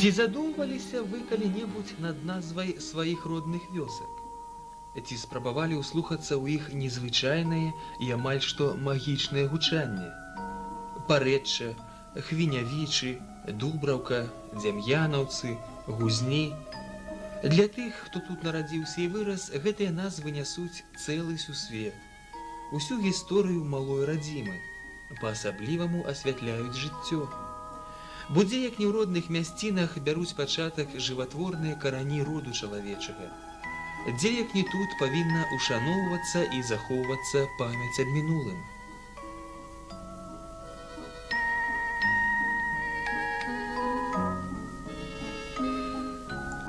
Ці задумваліся вы калі-небудзь над назвай сваіх родных вёсак? Ці спрабавалі ўслухацца ў іх незвычайнае і амаль што магічнае гучанне? Парэчча, Хвінявічы, Дубраўка, Дзям'янаўцы, Гузні. Для тых, хто тут нарадзіўся і вырас, гэтыя назвы нясуць цэлы сусвет. Усю гісторыю малой радзімы, па-асабліваму асвятляюць жыццё. Бо дзе, як не ў родных мясцінах, бяруць пачатак жыватворныя карані роду чалавечага. Дзе, як не тут, павінна ушаноўвацца і захоўвацца памяць аб мінулым.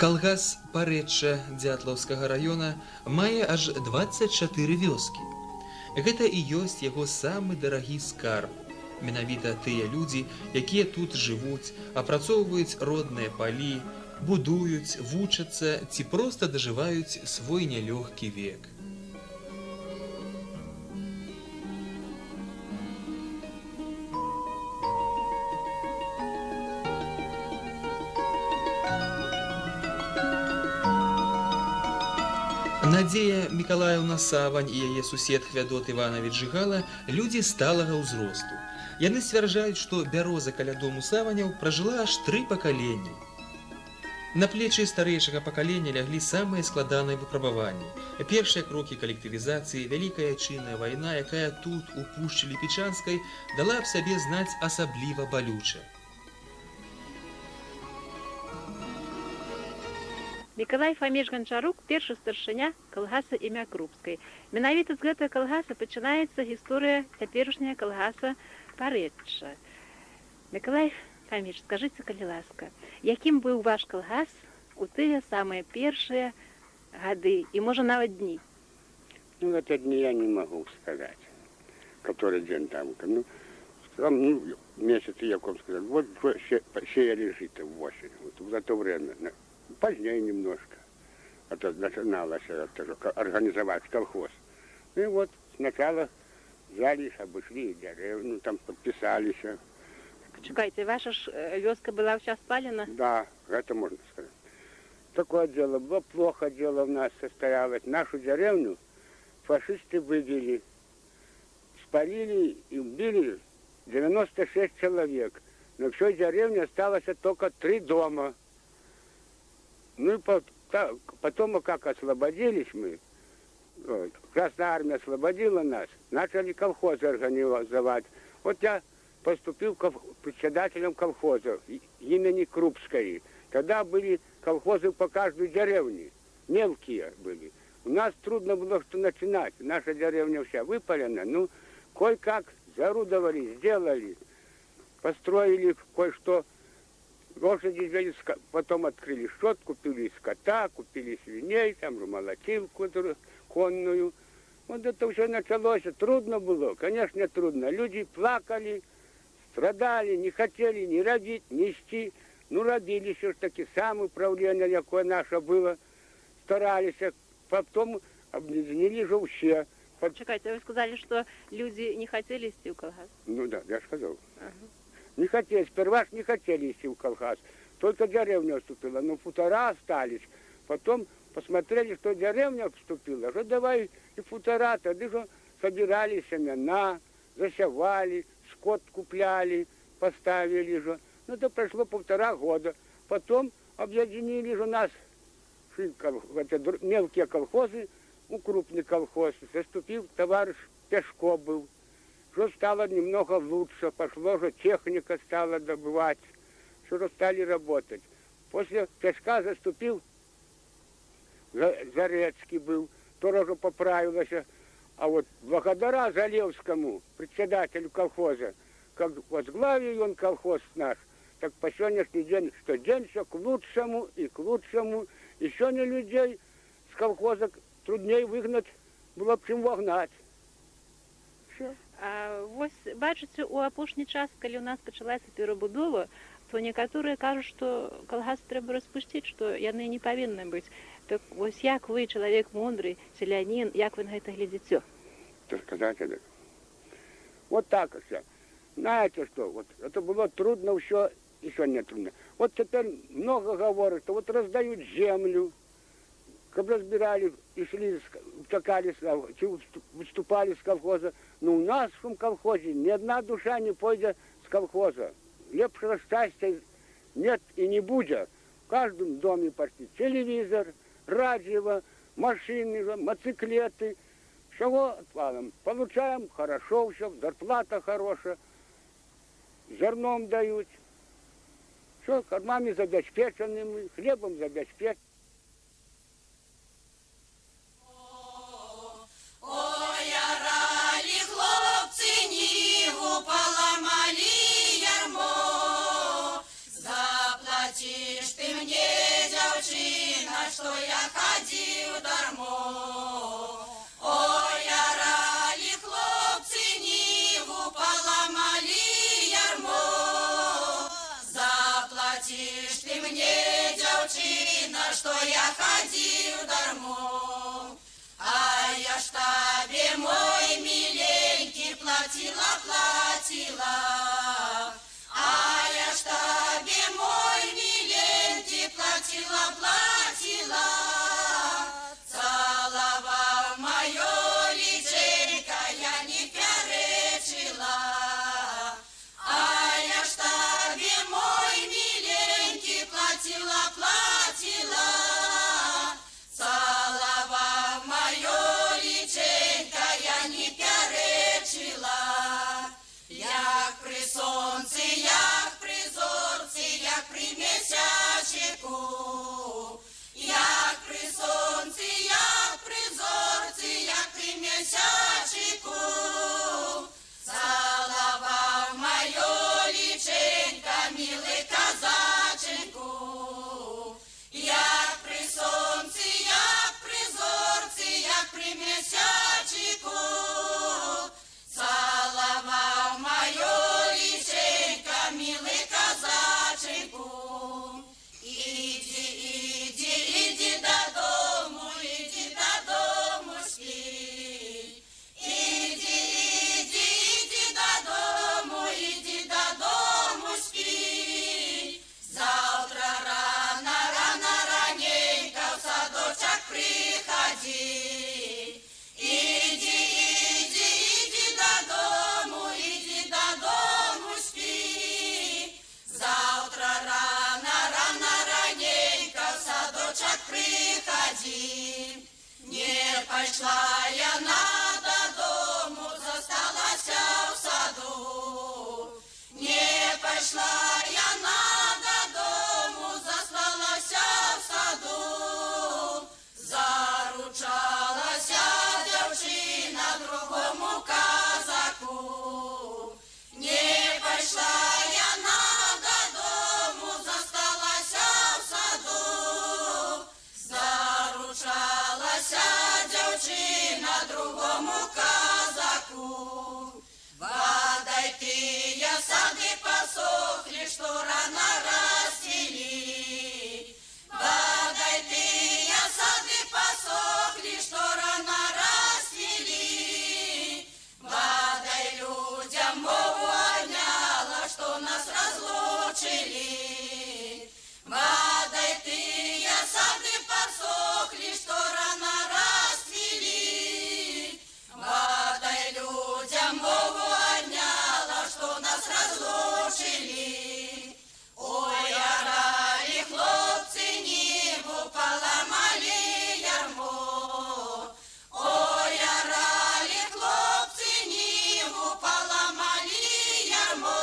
Калгас Парэчча Дзятлаўскага раёна мае аж 24 вёскі. Гэта і ёсць яго самы дарагі скарб. Менавіта тыя людзі, якія тут жывуць, апрацоўваюць родныя палі, будуюць, вучацца ці проста дажываюць свой нялёгкі век. Надзея Мікалаеўна Савань і яе сусед Хвядот Іванович Жыгала людзі сталага ўзросту. Яны сцвярджаюць, што бяроза каля дому Саваняў пражыла аж 3 пакаленні. На плечы старэйшага пакалення ляглі самыя складаныя выпрабаванні. Першыя крокі калектывізацыі, вялікая айчынная вайна, якая тут, у пушчы Ліпічанскай, дала аб сабе знаць асабліва балюча. Мікалай Фаміч Ганчарук – першы старшыня калгаса імя Крупскай. Менавіта з гэтага калгаса пачынаецца гісторыя цяперашняга калгаса Парэчча. Мікалай Фаміч, скажыце, калі ласка, якім быў ваш калгас у тыя самыя першыя гады і, можа, нават дні? Ну, это дни я не могу сказать, который день там. Месяцы, я вам сказал, вот сеяли жито в осень, вот за то время. Позднее немножко. Это начиналось организовать колхоз. И вот сначала взялись, обошли деревню, там подписались. Чекайте, ваша ж вёска была вся спалена? Да, это можно сказать. Такое дело было, плохо дело у нас состоялось. Нашу деревню фашисты выбили, спалили и убили 96 человек. На всей деревне осталось только 3 дома. Ну и потом, как освободились мы, Красная Армия освободила нас, начали колхозы организовать. Вот я поступил председателем колхоза имени Крупской. Тогда были колхозы по каждой деревне, мелкие были. У нас трудно было что начинать, наша деревня вся выпалена. Ну, кое-как зарудовали, сделали, построили кое-что. Лошади взяли, потом открыли счет, купили скота, купили свиней, там же молотилку конную. Вот это все началось. Трудно было, конечно, трудно. Люди плакали, страдали, не хотели ни родить, нести. Ну, родились все-таки, самоуправление, какое наше было, старались. Потом объединили же все. Чекайте, вы сказали, что люди не хотели идти в колхоз? Ну да, я сказал. Не хотели, сперва не хотели идти в колхоз. Только деревня вступила, но футора остались. Потом посмотрели, что деревня вступила. Что давай и футора, тогда же собирали семена, засевали, скот купляли, поставили же. Ну, это прошло 1,5 года. Потом объединили же нас мелкие колхозы, у крупный колхоз. Заступил товарищ Пешко был. Что стало немного лучше, пошло же, техника стала добывать, что стали работать. После Пешка заступил Зарецкий был, тоже поправилось. А вот благодаря Залевскому, председателю колхоза, как возглавил он колхоз наш, так по сегодняшний день, что день все к лучшему и к лучшему. И сегодня людей с колхоза труднее выгнать было б чим вогнать. Все. Вось бачыце, у апошні час, калі ў нас пачалася перабудова, то некаторыя кажуць, што калгас трэба распусціць, што яны не павінны быць. Так вось як вы, чалавек мудры, селянін, як вы на гэта глядзіце? Что сказать это? Вот так все. Знаете что, вот это было трудно все еще не трудно. Вот теперь много говорят, что вот раздают землю, как разбирали и шли, утекали, выступали с колхоза. Но у нас в том колхозе ни одна душа не пойдет с колхоза. Лепшего счастья нет и не будет. В каждом доме почти телевизор, радио, машины, мотоциклеты. Всего отвалом. Получаем хорошо все, зарплата хорошая, зерном дают. Все, кормами забезпеченными, хлебом забезпеченными. Ой, орали хлопці, нігу поламали ярмо. Заплатиш ти мені, дівчина, що я ходив дармо. Ой, орали хлопці, нігу поламали ярмо. Заплатиш ти мені, дівчина, що я ходив дармо. А я ж тебе, мой миленький, платила. А я ж тебе, мой миленький, платила. Целовал моё личенько, я не перечила. А я ж тебе, мой миленький, платила. Целовал моё личенько, я не перечила. Як при сонці, як при зорці, як при місячику. Як при сонці, як при зорці, як при місячику. Целовал моё личенько, милый казаченьку. Як при сонці, як при зорці, як при місячику. Целовал моё личенько, милый казаченьку. Иди додому спи. Иди додому спи. Завтра раненько в садочок приходи. Иди додому спи. Завтра раненько в садочок приходи. Не пошла я додому, засталась в саду. Не пошла я додому, засталась в саду. Заручалась дівчина другому казаку. Не пошла я додому, засталась в саду. Заручалась дівчина другому казаку. Водай ты, сады посохли, что рано расцвели. Водай ты, сады посохли, что рано расцвели. Водай людям мову отняла, что нас разлучили. Водай ты, сады посохли, что рано расцвели. Водай людям мову отняла, что нас разлучили. Ой, орали хлопцы, ниву поламали ярмо. Ой, орали хлопцы, ниву поламали ярмо.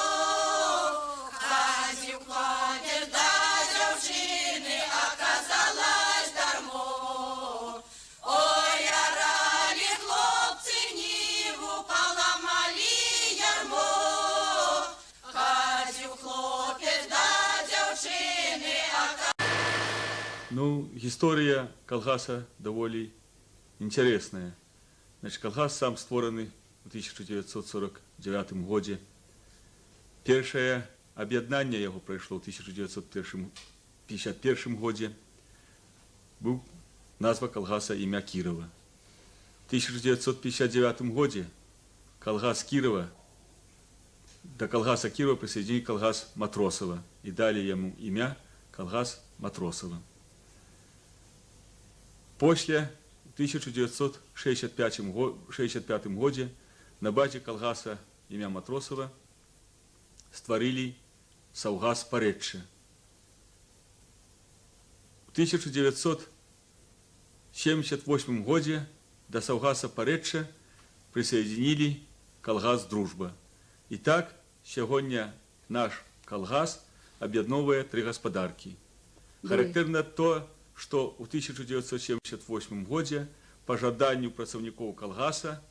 Ходив хлопець до дівчини, оказалась дармо. Ой, орали хлопцы, ниву поламали ярмо. Ходив хлопець до дівчини, Ну, история колхоза довольно интересная. Значит, колхоз сам створенный в 1949 году. Первое объединение его произошло в 1951 году. Был назва колхоза имя Кирова. В 1959 году колхоз Кирова до колгаса Кирова присоединили колгас Матросова и дали ему имя колгас Матросова. После в 1965 году на базе колгаса имя Матросова створили Саўгас Парэчча. В 1978 году до Саўгаса Парэчча присоединили колгас Дружба. И так сегодня наш колгас объединовывает 3 господарки. Характерно то, что в 1978 году по жаданию працовников колгаса,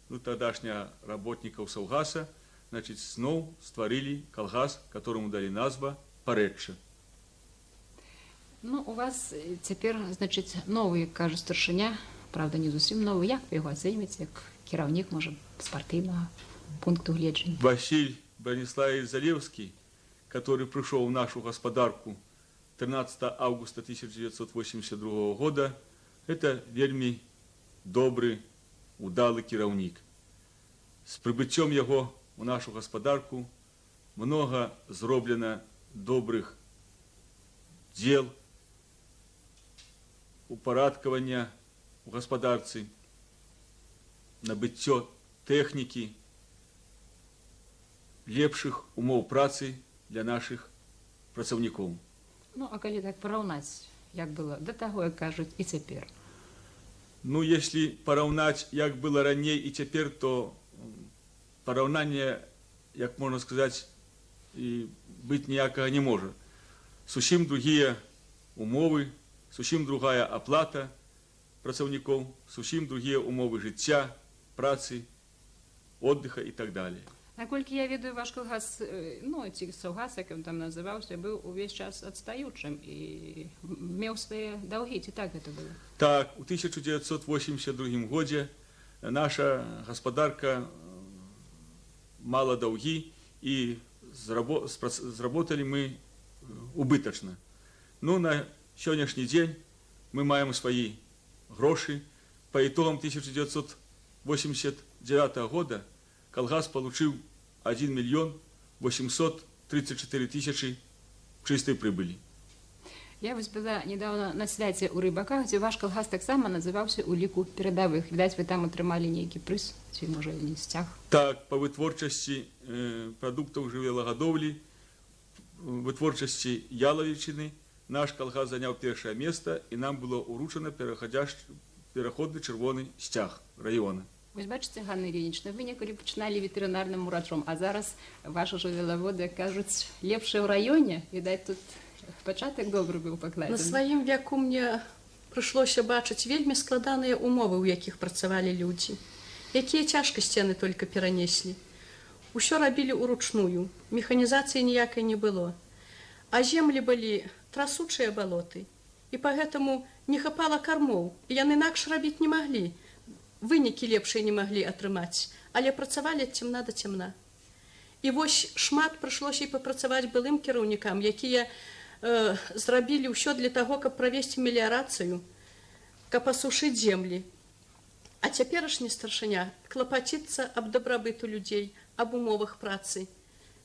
ну тогдашних работников Саўгаса, значит, снова створили колгас, которому дали назву Парэчча. Ну, у вас цяпер, значыць, новы, кажа, старшыня, правда, не зусім новы. Як вы яго ацэньваеце, як кіраўнік, можа, спартыўнага пункту гледжання? Василь Брониславович Залевский, который пришел в нашу господарку 13 августа 1982 года, это вельми добрый, удалый кіраўнік. С прибыццём его в нашу господарку много зроблено добрых дел, упарадкавання у господарцы, набыццё тэхнікі, лепшых умоў працы для наших працаўнікоў. Ну, а калі так параўнаць, як было до таго, як кажуць, і цяпер? Ну, если параўнаць, як было раней і цяпер, то параўнання, як можна сказаць, і быць ніякага не можа. Зусім другія умовы, зусім другая аплата працаўнікоў, зусім другія умовы жыцця, працы, отдыха і так далее. Наколькі я ведаю, ваш калгас, ну, ці Саўгас, як ён там называўся, быў увесь час адстаючым і меў свае даўгі, ці так гэта было? Так, у 1982 году наша господарка мала даўгі і зработали мы убытачна. Ну, на сённяшні дзень мы маем свои грошы. По итогам 1989 года колгас получил 1 миллион 834 тысячи чистой прибыли. Я вось была недавно на свяце ў Рыбаках, дзе ваш калгас таксама называўся ў ліку перадавых. Відаць, вы там атрымалі нейкі прыз, ці, можа, не сцяг? Так, по вытворчасці продуктов жывёлагадоўлі, вытворчасці ялавічыны, наш калгас заняў першае место, і нам было уручана пераходны чырвоны сцяг района. Вось бачыце, Ганна Ільінічна, вы некалі пачыналі ветэрынарным урачом, а зараз ваши жывёлаводы кажуць лепшыя ў раёне. Відаць, тут пачатак добры быў пакладзены. На сваім вяку мне прыйшлося бачыць вельмі складаныя умовы, у якіх працавалі людзі. Якія цяжкасці яны толькі перанеслі. Усё рабілі ўручную, механізацыі ніякай не было. А землі былі трасучыя балоты, і пагэтаму не хапала кармоў, і яны інакш рабіць не маглі. Вынікі лепшыя не маглі атрымаць, але працавалі ад цемна да цемна. І вось шмат прыйшлося і папрацаваць былым кіраўнікам, якія зрабілі ўсё для таго, каб правесці меліярацыю, каб асушыць землі. А цяперашні старшыня клапаціцца аб дабрабыту людзей, аб умовах працы.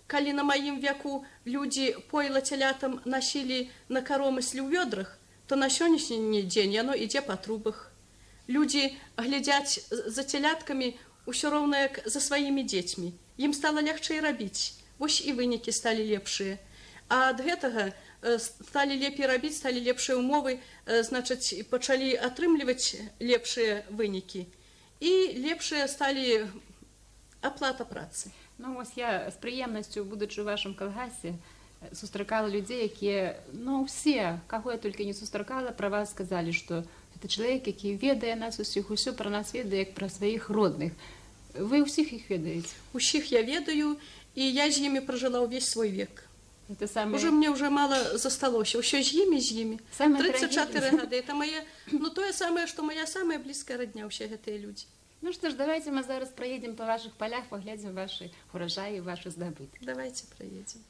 Калі на маім вяку людзі пойла цялятам насілі на каромыслі ў вёдрах, то на сённяшні дзень яно ідзе па трубах. Людзі глядзяць за цяляткамі ўсё роўна як за сваімі дзецьмі. Ім стала лягчэй рабіць. Вось і вынікі сталі лепшыя. А ад гэтага сталі лепей рабіць, сталі лепшыя умовы, значыць, пачалі атрымліваць лепшыя вынікі. І лепшыя сталі аплата працы. Ну, вось я з прыемнасцю, будучы ў вашым калгасе, сустракала людзей, якія, ну, усе, каго я толькі не сустракала, пра вас сказалі, што это чалавек, які ведае нас усіх, усё пра нас ведае, як пра сваіх родных. Вы ўсіх іх ведаеце? Усіх я ведаю, і я з імі пражыла ўвесь свой век. Это самое... Уже мне уже мало засталося. Ўсё з імі. 34 гады. Это моя, ну, тое самае, што моя самая блізкая родня, ўсе гэтыя людзі. Ну что ж, давайте мы зараз проедем по ваших полях, поглядим ваши урожаи, ваши здобытки. Давайте проедем.